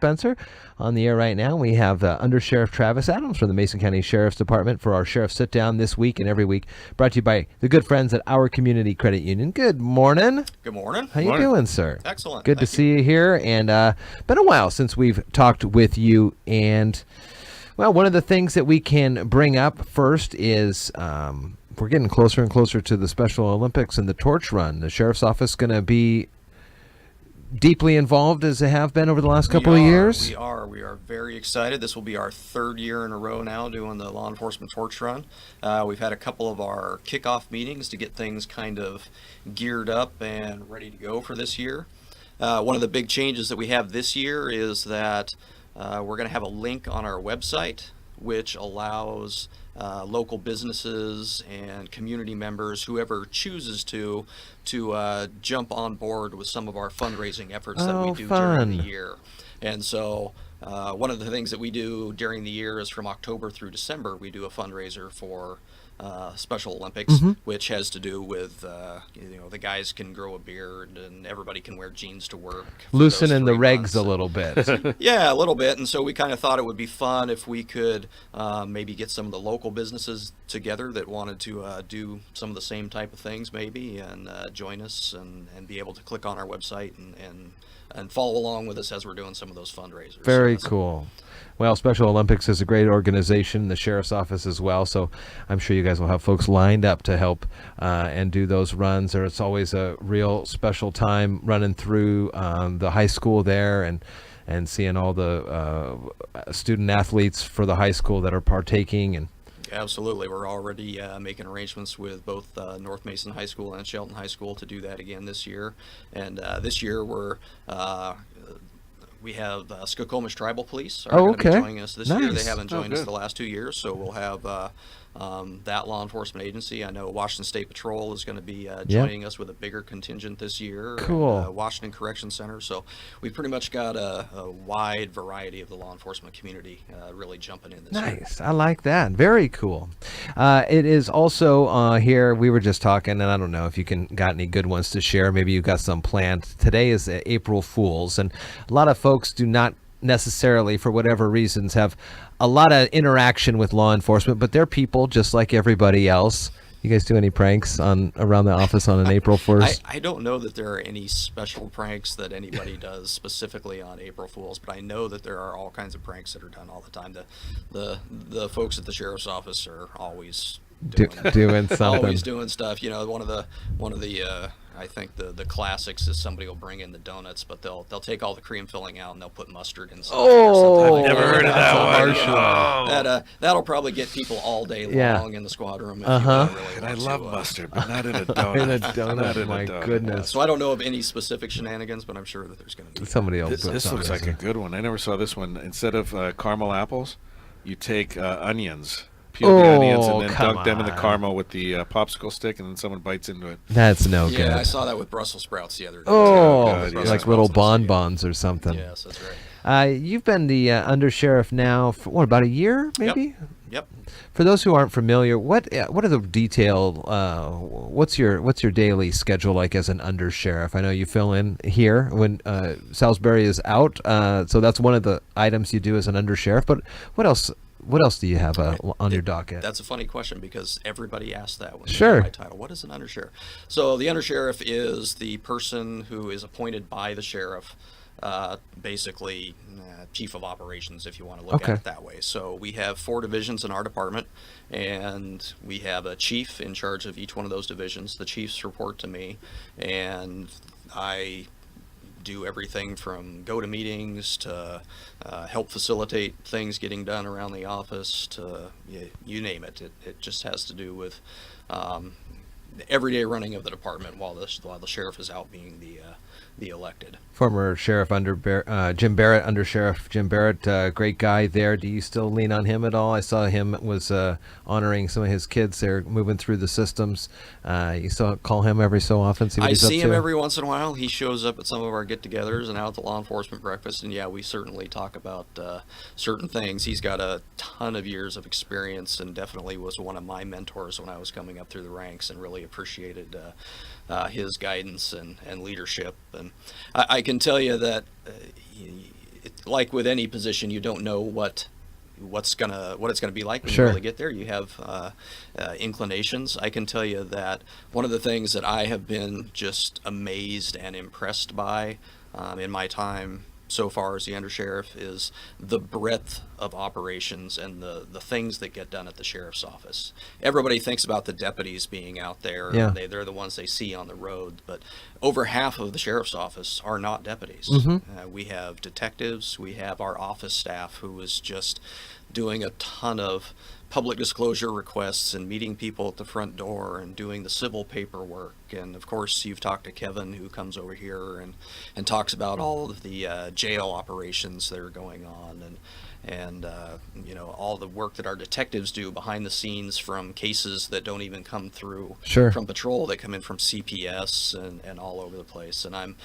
Spencer. On the air right now, we have Under Sheriff Travis Adams from the Mason County Sheriff's Department for our Sheriff Sit-Down this week and every week, brought to you by the good friends at Our Community Credit Union. Good morning. Good morning. How you doing, sir? Excellent. Good to see you here, and been a while since we've talked with you, and well, one of the things that we can bring up first is we're getting closer and closer to the Special Olympics and the torch run. The Sheriff's Office going to be deeply involved as they have been over the last couple of years? We are very excited. This will be our third year in a row now doing the law enforcement torch run. We've had a couple of our kickoff meetings to get things kind of geared up and ready to go for this year. One of the big changes that we have this year is that we're going to have a link on our website which allows local businesses and community members, whoever chooses to jump on board with some of our fundraising efforts that we do during the year. And so one of the things that we do during the year is from October through December, we do a fundraiser for Special Olympics, which has to do with the guys can grow a beard and everybody can wear jeans to work. Loosening the regs a little bit. Yeah, a little bit. And so we kind of thought it would be fun if we could maybe get some of the local businesses together that wanted to do some of the same type of things maybe and join us and be able to click on our website and follow along with us as we're doing some of those fundraisers. Very cool. Well, Special Olympics is a great organization, the Sheriff's Office as well, so I'm sure you guys will have folks lined up to help and do those runs. It's always a real special time running through the high school there and seeing all the student athletes for the high school that are partaking. And absolutely. We're already making arrangements with both North Mason High School and Shelton High School to do that again this year. And this year we have Skokomish Tribal Police are going to be joining us this year. They haven't joined us the last 2 years, so we'll have that law enforcement agency. I know Washington State Patrol is going to be joining us with a bigger contingent this year. Cool. And, Washington Correction Center. So we've pretty much got a wide variety of the law enforcement community really jumping in this year. Nice. I like that. Very cool. It is also here, we were just talking, and I don't know if you got any good ones to share. Maybe you've got some planned. Today is April Fool's, and a lot of folks do not necessarily, for whatever reasons, have a lot of interaction with law enforcement, but they're people just like everybody else. You guys do any pranks around the office on an April 1st? I don't know that there are any special pranks that anybody does specifically on April Fools, but I know that there are all kinds of pranks that are done all the time. The folks at the sheriff's office are always doing something. Always doing stuff. You know, one of the I think the classics is somebody will bring in the donuts, but they'll take all the cream filling out and they'll put mustard inside. Oh, I've never heard of that one. That'll probably get people all day long in the squad room. If you really I want love to, mustard, but not in a donut. In a donut, my goodness. So I don't know of any specific shenanigans, but I'm sure that there's going to be. Somebody else. This looks like a good one. I never saw this one. Instead of caramel apples, you take onions. Peel the onions and then dunk them in the caramel with the popsicle stick, and then someone bites into it. That's no good. Yeah, I saw that with Brussels sprouts the other day. Oh, like little bonbons or something. Yes, that's right. You've been the undersheriff now for what, about a year, maybe? Yep. For those who aren't familiar, what are the detail? What's your daily schedule like as an undersheriff? I know you fill in here when Salisbury is out, so that's one of the items you do as an undersheriff. But what else? What else do you have on your docket? That's a funny question because everybody asks that when sure. my title. What is an undersheriff? So the undersheriff is the person who is appointed by the sheriff, basically chief of operations, if you want to look at it that way. So we have 4 divisions in our department, and we have a chief in charge of each one of those divisions. The chiefs report to me, and I do everything from go to meetings to help facilitate things getting done around the office to you name it. It just has to do with the everyday running of the department while the sheriff is out being the elected. Former Sheriff Jim Barrett, Under Sheriff Jim Barrett, great guy there. Do you still lean on him at all? I saw him was honoring some of his kids there, moving through the systems. You still call him every so often? See what he's up to? I see him every once in a while. He shows up at some of our get-togethers and out at the law enforcement breakfast, and yeah, we certainly talk about certain things. He's got a ton of years of experience and definitely was one of my mentors when I was coming up through the ranks, and really appreciated his guidance and leadership. And I can tell you that like with any position, you don't know what it's gonna be like when Sure. you really get there. You have inclinations. I can tell you that one of the things that I have been just amazed and impressed by in my time so far as the undersheriff is the breadth of operations and the things that get done at the sheriff's office. Everybody thinks about the deputies being out there. Yeah. They're the ones they see on the road, but over half of the sheriff's office are not deputies. We have detectives. We have our office staff who is just doing a ton of public disclosure requests and meeting people at the front door and doing the civil paperwork. And of course, you've talked to Kevin, who comes over here and talks about all of the jail operations that are going on, and all the work that our detectives do behind the scenes, from cases that don't even come through Sure. from patrol, that come in from CPS and all over the place. And I'm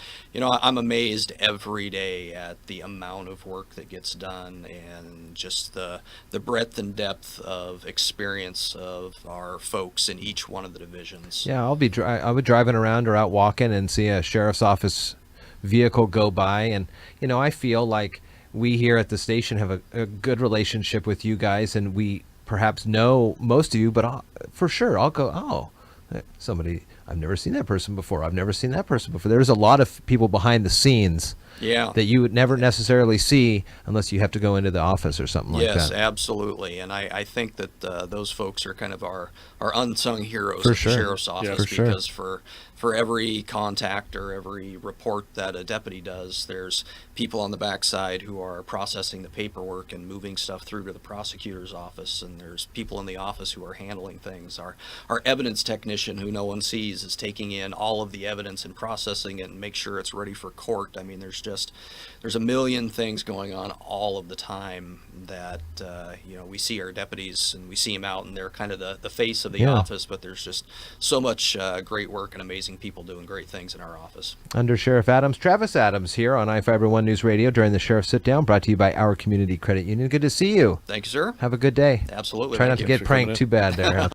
amazed every day at the amount of work that gets done, and just the breadth and depth of experience of our folks in each one of the divisions. Yeah, I'll be driving around or out walking and see a sheriff's office vehicle go by, and I feel like we here at the station have a good relationship with you guys, and we perhaps know most of you, but for sure I'll go, oh, somebody, I've never seen that person before. I've never seen that person before. There's a lot of people behind the scenes that you would never necessarily see unless you have to go into the office or something like that. Yes, absolutely. And I think that those folks are kind of our unsung heroes For at sure. the sheriff's office, Yeah, for sure. because for every contact or every report that a deputy does, there's people on the backside who are processing the paperwork and moving stuff through to the prosecutor's office, and there's people in the office who are handling things. Our evidence technician, who no one sees, is taking in all of the evidence and processing it and make sure it's ready for court. I mean, there's a million things going on all of the time that we see our deputies, and we see them out, and they're kind of the face of the office, but there's just so much great work and amazing people doing great things in our office. Under Sheriff Adams, Travis Adams here on iFiber One News Radio during the Sheriff Sit Down, brought to you by our Community Credit Union. Good to see you. Thank you, sir. Have a good day. Absolutely. Try not Thank to you. get for coming pranked in. too bad there.